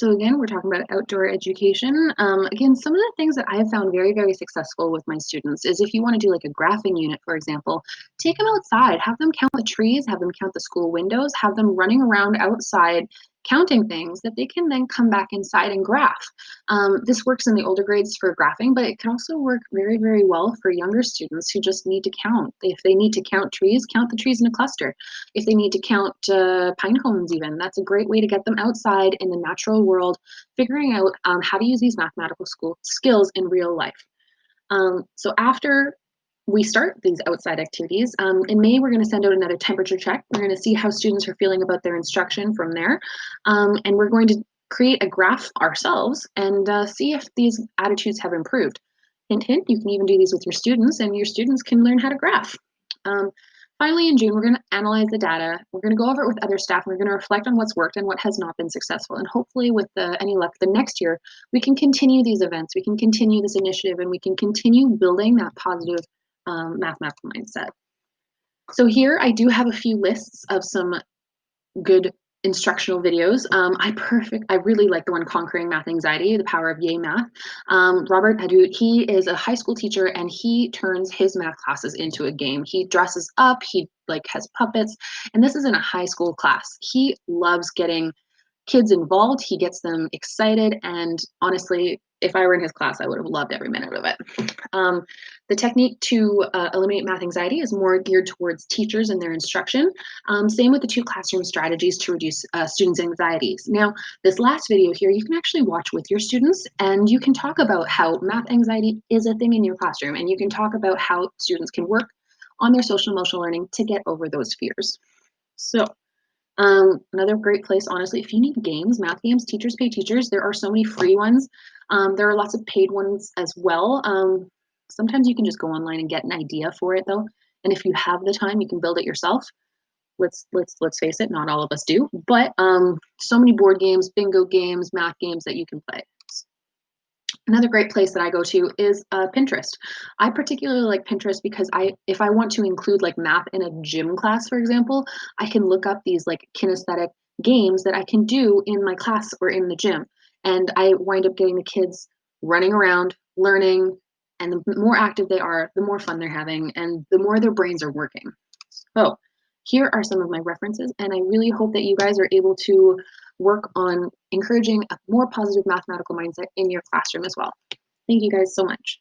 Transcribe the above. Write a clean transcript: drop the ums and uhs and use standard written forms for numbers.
So again, we're talking about outdoor education. Again, some of the things that I have found very, very successful with my students is if you want to do like a graphing unit, for example, take them outside, have them count the trees, have them count the school windows, have them running around outside counting things that they can then come back inside and graph. This works in the older grades for graphing, but it can also work very, very well for younger students who just need to count. If they need to count trees, count the trees in a cluster. If they need to count pine cones, even, that's a great way to get them outside in the natural world, figuring out how to use these mathematical skills in real life. So after we start these outside activities, in May, we're going to send out another temperature check. We're going to see how students are feeling about their instruction from there. And we're going to create a graph ourselves and see if these attitudes have improved. Hint, hint, you can even do these with your students, and your students can learn how to graph. Um, Finally, in June, we're going to analyze the data. We're going to go over it with other staff. And we're going to reflect on what's worked and what has not been successful. And hopefully, with any luck, the next year, we can continue these events. We can continue this initiative, and we can continue building that positive mathematical mindset. So here I do have a few lists of some good instructional videos. I really like the one Conquering Math Anxiety, the power of Yay Math. Robert Hadout, he is a high school teacher and he turns his math classes into a game. He dresses up, he like has puppets, and this is in a high school class. He loves getting kids involved. He gets them excited. And honestly, if I were in his class, I would have loved every minute of it. The technique to eliminate math anxiety is more geared towards teachers and their instruction. Same with the 2 classroom strategies to reduce students' anxieties. Now, this last video here, you can actually watch with your students and you can talk about how math anxiety is a thing in your classroom, and you can talk about how students can work on their social emotional learning to get over those fears. So another great place, honestly, if you need games, math games, teachers pay teachers. There are so many free ones. There are lots of paid ones as well. Sometimes you can just go online and get an idea for it though. And if you have the time, you can build it yourself. Let's face it, not all of us do. But so many board games, bingo games, math games that you can play. Another great place that I go to is Pinterest. I particularly like Pinterest because if I want to include like math in a gym class, for example, I can look up these like kinesthetic games that I can do in my class or in the gym. And I wind up getting the kids running around, learning, and the more active they are, the more fun they're having, and the more their brains are working. So here are some of my references, and I really hope that you guys are able to work on encouraging a more positive mathematical mindset in your classroom as well. Thank you guys so much.